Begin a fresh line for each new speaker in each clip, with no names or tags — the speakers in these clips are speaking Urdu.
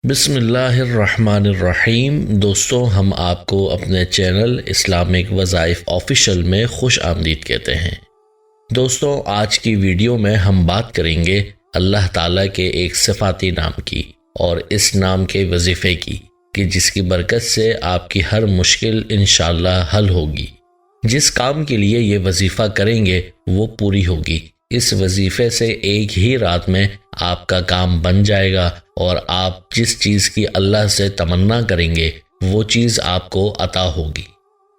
بسم اللہ الرحمن الرحیم۔ دوستوں، ہم آپ کو اپنے چینل اسلامک وظائف آفیشل میں خوش آمدید کہتے ہیں۔ دوستوں، آج کی ویڈیو میں ہم بات کریں گے اللہ تعالیٰ کے ایک صفاتی نام کی اور اس نام کے وظیفے کی کہ جس کی برکت سے آپ کی ہر مشکل انشاءاللہ حل ہوگی۔ جس کام کے لیے یہ وظیفہ کریں گے وہ پوری ہوگی۔ اس وظیفے سے ایک ہی رات میں آپ کا کام بن جائے گا اور آپ جس چیز کی اللہ سے تمنا کریں گے وہ چیز آپ کو عطا ہوگی۔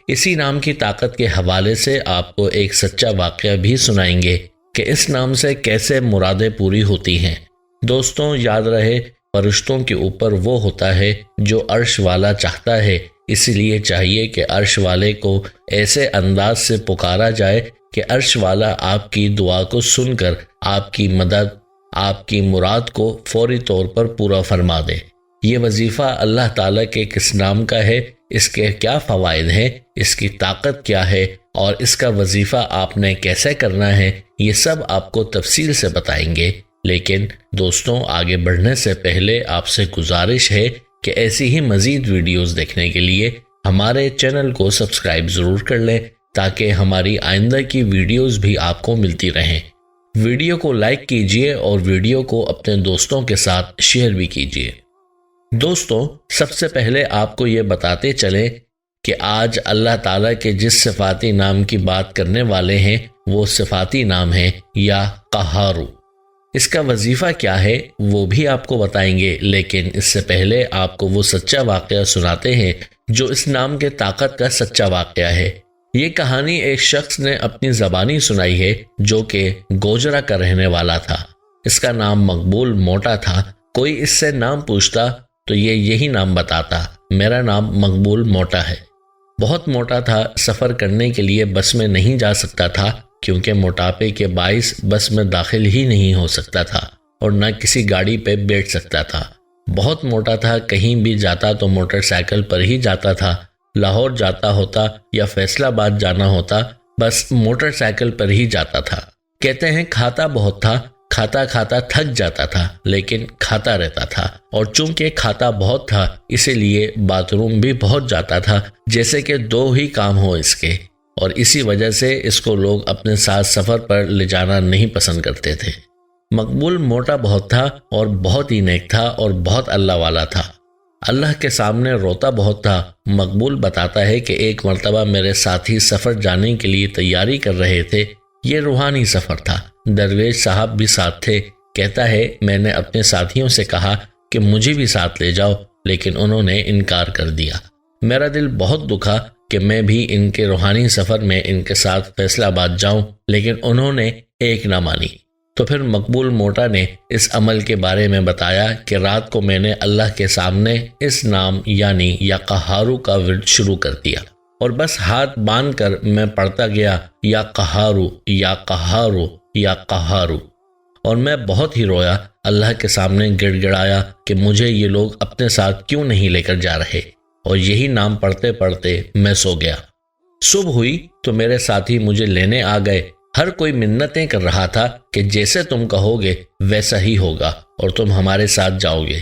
اسی نام کی طاقت کے حوالے سے آپ کو ایک سچا واقعہ بھی سنائیں گے کہ اس نام سے کیسے مرادیں پوری ہوتی ہیں۔ دوستوں، یاد رہے، فرشتوں کے اوپر وہ ہوتا ہے جو عرش والا چاہتا ہے، اس لیے چاہیے کہ عرش والے کو ایسے انداز سے پکارا جائے کہ عرش والا آپ کی دعا کو سن کر آپ کی مدد، آپ کی مراد کو فوری طور پر پورا فرما دے۔ یہ وظیفہ اللہ تعالیٰ کے کس نام کا ہے، اس کے کیا فوائد ہیں، اس کی طاقت کیا ہے اور اس کا وظیفہ آپ نے کیسے کرنا ہے، یہ سب آپ کو تفصیل سے بتائیں گے۔ لیکن دوستوں، آگے بڑھنے سے پہلے آپ سے گزارش ہے کہ ایسی ہی مزید ویڈیوز دیکھنے کے لیے ہمارے چینل کو سبسکرائب ضرور کر لیں تاکہ ہماری آئندہ کی ویڈیوز بھی آپ کو ملتی رہیں۔ ویڈیو کو لائک کیجئے اور ویڈیو کو اپنے دوستوں کے ساتھ شیئر بھی کیجئے۔ دوستوں، سب سے پہلے آپ کو یہ بتاتے چلیں کہ آج اللہ تعالیٰ کے جس صفاتی نام کی بات کرنے والے ہیں وہ صفاتی نام ہے یا قہار۔ اس کا وظیفہ کیا ہے وہ بھی آپ کو بتائیں گے، لیکن اس سے پہلے آپ کو وہ سچا واقعہ سناتے ہیں جو اس نام کے طاقت کا سچا واقعہ ہے۔ یہ کہانی ایک شخص نے اپنی زبانی سنائی ہے جو کہ گوجرا کا رہنے والا تھا۔ اس کا نام مقبول موٹا تھا۔ کوئی اس سے نام پوچھتا تو یہ یہی نام بتاتا، میرا نام مقبول موٹا ہے۔ بہت موٹا تھا، سفر کرنے کے لیے بس میں نہیں جا سکتا تھا کیونکہ موٹاپے کے باعث بس میں داخل ہی نہیں ہو سکتا تھا اور نہ کسی گاڑی پہ بیٹھ سکتا تھا۔ بہت موٹا تھا، کہیں بھی جاتا تو موٹر سائیکل پر ہی جاتا تھا۔ لاہور جاتا ہوتا یا فیصل آباد جانا ہوتا بس موٹر سائیکل پر ہی جاتا تھا۔ کہتے ہیں کھاتا بہت تھا، کھاتا کھاتا تھک جاتا تھا لیکن کھاتا رہتا تھا، اور چونکہ کھاتا بہت تھا اسی لیے باتھ روم بھی بہت جاتا تھا، جیسے کہ 2 ہی کام ہو اس کے، اور اسی وجہ سے اس کو لوگ اپنے ساتھ سفر پر لے جانا نہیں پسند کرتے تھے۔ مقبول موٹا بہت تھا اور بہت ہی نیک تھا اور بہت اللہ والا تھا۔ اللہ کے سامنے روتا بہت تھا۔ مقبول بتاتا ہے کہ ایک مرتبہ میرے ساتھی سفر جانے کے لیے تیاری کر رہے تھے۔ یہ روحانی سفر تھا، درویش صاحب بھی ساتھ تھے۔ کہتا ہے میں نے اپنے ساتھیوں سے کہا کہ مجھے بھی ساتھ لے جاؤ، لیکن انہوں نے انکار کر دیا۔ میرا دل بہت دکھا کہ میں بھی ان کے روحانی سفر میں ان کے ساتھ فیصل آباد جاؤں، لیکن انہوں نے ایک نہ مانی۔ تو پھر مقبول موٹا نے اس عمل کے بارے میں بتایا کہ رات کو میں نے اللہ کے سامنے اس نام یعنی یا قہارو کا ورد شروع کر دیا اور بس ہاتھ باندھ کر میں پڑھتا گیا یا قہارو یا قہارو یا قہارو، اور میں بہت ہی رویا، اللہ کے سامنے گڑ گڑایا کہ مجھے یہ لوگ اپنے ساتھ کیوں نہیں لے کر جا رہے، اور یہی نام پڑھتے پڑھتے میں سو گیا۔ صبح ہوئی تو میرے ساتھی مجھے لینے آ گئے۔ ہر کوئی منتیں کر رہا تھا کہ جیسے تم کہو گے ویسا ہی ہوگا اور تم ہمارے ساتھ جاؤ گے۔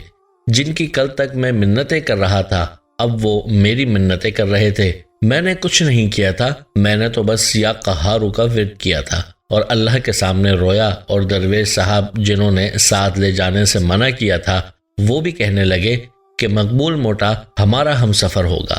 جن کی کل تک میں منتیں کر رہا تھا اب وہ میری منتیں کر رہے تھے۔ میں نے کچھ نہیں کیا تھا، میں نے تو بس یا قہارو کا ورد کیا تھا اور اللہ کے سامنے رویا، اور درویش صاحب جنہوں نے ساتھ لے جانے سے منع کیا تھا وہ بھی کہنے لگے کہ مقبول موٹا ہمارا ہم سفر ہوگا۔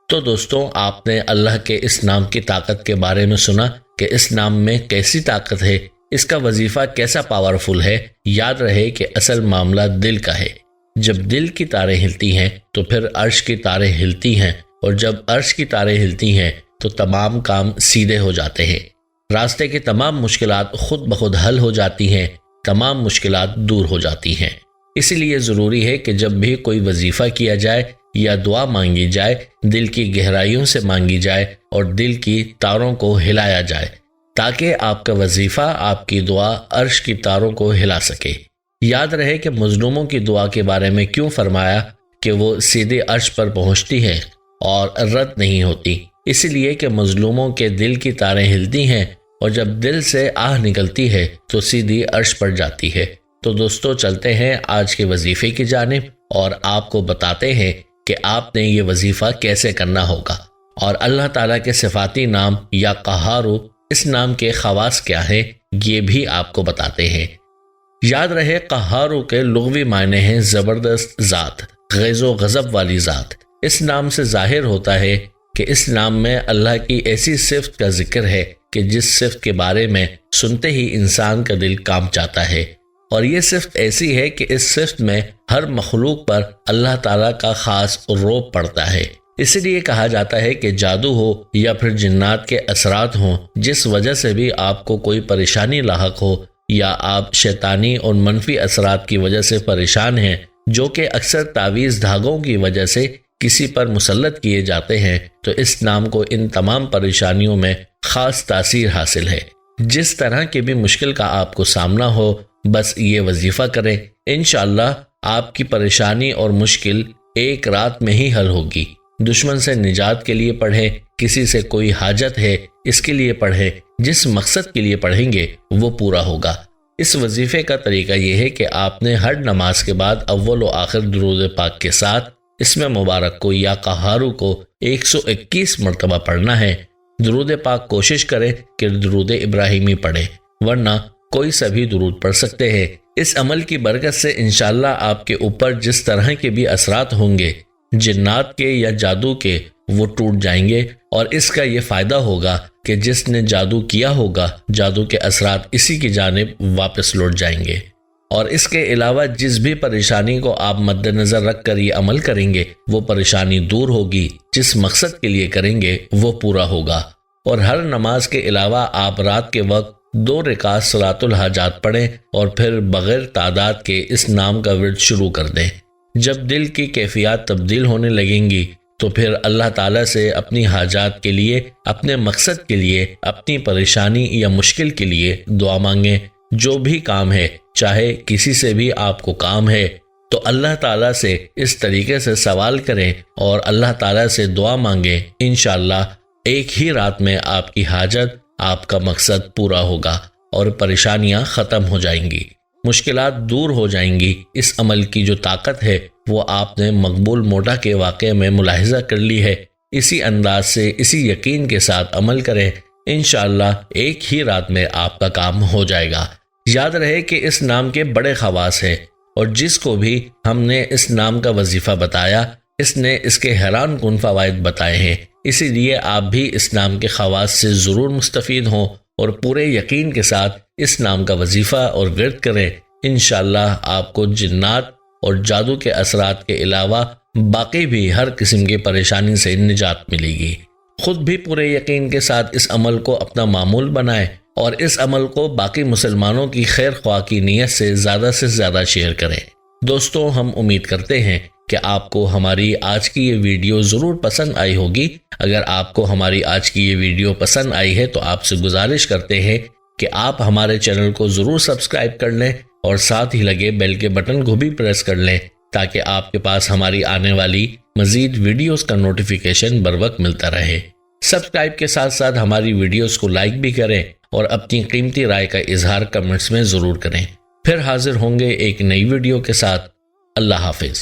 تو دوستوں، آپ نے اللہ کے اس نام کی طاقت کے بارے میں سنا کہ اس نام میں کیسی طاقت ہے، اس کا وظیفہ کیسا پاورفل ہے۔ یاد رہے کہ اصل معاملہ دل کا ہے۔ جب دل کی تاریں ہلتی ہیں تو پھر عرش کی تاریں ہلتی ہیں، اور جب عرش کی تاریں ہلتی ہیں تو تمام کام سیدھے ہو جاتے ہیں، راستے کی تمام مشکلات خود بخود حل ہو جاتی ہیں، تمام مشکلات دور ہو جاتی ہیں۔ اسی لیے ضروری ہے کہ جب بھی کوئی وظیفہ کیا جائے یا دعا مانگی جائے، دل کی گہرائیوں سے مانگی جائے اور دل کی تاروں کو ہلایا جائے تاکہ آپ کا وظیفہ، آپ کی دعا عرش کی تاروں کو ہلا سکے۔ یاد رہے کہ مظلوموں کی دعا کے بارے میں کیوں فرمایا کہ وہ سیدھے عرش پر پہنچتی ہے اور رد نہیں ہوتی، اس لیے کہ مظلوموں کے دل کی تاریں ہلتی ہیں اور جب دل سے آہ نکلتی ہے تو سیدھی عرش پر جاتی ہے۔ تو دوستو، چلتے ہیں آج کے وظیفے کی جانب۔ اور آپ کو بتاتے ہیں کہ آپ نے یہ وظیفہ کیسے کرنا ہوگا، اور اللہ تعالیٰ کے صفاتی نام یا قہار، اس نام کے خواص کیا ہیں یہ بھی آپ کو بتاتے ہیں۔ یاد رہے قہار کے لغوی معنی ہیں زبردست ذات، غیظ و غضب والی ذات۔ اس نام سے ظاہر ہوتا ہے کہ اس نام میں اللہ کی ایسی صفت کا ذکر ہے کہ جس صفت کے بارے میں سنتے ہی انسان کا دل کانپ جاتا ہے، اور یہ صفت ایسی ہے کہ اس صفت میں ہر مخلوق پر اللہ تعالیٰ کا خاص رعب پڑتا ہے۔ اس لیے کہا جاتا ہے کہ جادو ہو یا پھر جنات کے اثرات ہوں، جس وجہ سے بھی آپ کو کوئی پریشانی لاحق ہو، یا آپ شیطانی اور منفی اثرات کی وجہ سے پریشان ہیں، جو کہ اکثر تعویذ دھاگوں کی وجہ سے کسی پر مسلط کیے جاتے ہیں، تو اس نام کو ان تمام پریشانیوں میں خاص تاثیر حاصل ہے۔ جس طرح کی بھی مشکل کا آپ کو سامنا ہو، بس یہ وظیفہ کریں، انشاءاللہ آپ کی پریشانی اور مشکل ایک رات میں ہی حل ہوگی۔ دشمن سے نجات کے لیے پڑھیں، کسی سے کوئی حاجت ہے اس کے لیے پڑھیں، جس مقصد کے لیے پڑھیں گے وہ پورا ہوگا۔ اس وظیفے کا طریقہ یہ ہے کہ آپ نے ہر نماز کے بعد اول و آخر درود پاک کے ساتھ اس میں مبارک کو یا قہارو کو 121 مرتبہ پڑھنا ہے۔ درود پاک کوشش کریں کہ درود ابراہیمی پڑھیں، ورنہ کوئی سا بھی درود پڑھ سکتے ہیں۔ اس عمل کی برکت سے انشاءاللہ آپ کے اوپر جس طرح کے بھی اثرات ہوں گے، جنات کے یا جادو کے، وہ ٹوٹ جائیں گے، اور اس کا یہ فائدہ ہوگا کہ جس نے جادو کیا ہوگا، جادو کے اثرات اسی کی جانب واپس لوٹ جائیں گے۔ اور اس کے علاوہ جس بھی پریشانی کو آپ مد نظر رکھ کر یہ عمل کریں گے، وہ پریشانی دور ہوگی، جس مقصد کے لیے کریں گے وہ پورا ہوگا۔ اور ہر نماز کے علاوہ آپ رات کے وقت 2 رکعت صلاۃ الحاجات پڑھیں، اور پھر بغیر تعداد کے اس نام کا ورد شروع کر دیں۔ جب دل کی کیفیات تبدیل ہونے لگیں گی تو پھر اللہ تعالیٰ سے اپنی حاجات کے لیے، اپنے مقصد کے لیے، اپنی پریشانی یا مشکل کے لیے دعا مانگیں۔ جو بھی کام ہے، چاہے کسی سے بھی آپ کو کام ہے، تو اللہ تعالیٰ سے اس طریقے سے سوال کریں اور اللہ تعالیٰ سے دعا مانگیں، انشاءاللہ ایک ہی رات میں آپ کی حاجت، آپ کا مقصد پورا ہوگا اور پریشانیاں ختم ہو جائیں گی، مشکلات دور ہو جائیں گی۔ اس عمل کی جو طاقت ہے وہ آپ نے مقبول موٹا کے واقعے میں ملاحظہ کر لی ہے۔ اسی انداز سے، اسی یقین کے ساتھ عمل کریں، انشاءاللہ ایک ہی رات میں آپ کا کام ہو جائے گا۔ یاد رہے کہ اس نام کے بڑے خواص ہیں، اور جس کو بھی ہم نے اس نام کا وظیفہ بتایا، اس نے اس کے حیران کن فوائد بتائے ہیں۔ اسی لیے آپ بھی اس نام کے خواص سے ضرور مستفید ہوں، اور پورے یقین کے ساتھ اس نام کا وظیفہ اور ورد کریں۔ انشاءاللہ آپ کو جنات اور جادو کے اثرات کے علاوہ باقی بھی ہر قسم کی پریشانی سے نجات ملے گی۔ خود بھی پورے یقین کے ساتھ اس عمل کو اپنا معمول بنائیں، اور اس عمل کو باقی مسلمانوں کی خیر خواہ کی نیت سے زیادہ شیئر کریں۔ دوستو، ہم امید کرتے ہیں کہ آپ کو ہماری آج کی یہ ویڈیو ضرور پسند آئی ہوگی۔ اگر آپ کو ہماری آج کی یہ ویڈیو پسند آئی ہے تو آپ سے گزارش کرتے ہیں کہ آپ ہمارے چینل کو ضرور سبسکرائب کر لیں، اور ساتھ ہی لگے بیل کے بٹن کو بھی پریس کر لیں، تاکہ آپ کے پاس ہماری آنے والی مزید ویڈیوز کا نوٹیفیکیشن بر وقت ملتا رہے۔ سبسکرائب کے ساتھ ساتھ ہماری ویڈیوز کو لائک بھی کریں، اور اپنی قیمتی رائے کا اظہار کمنٹس میں ضرور کریں۔ پھر حاضر ہوں گے ایک نئی ویڈیو کے ساتھ۔ اللہ حافظ۔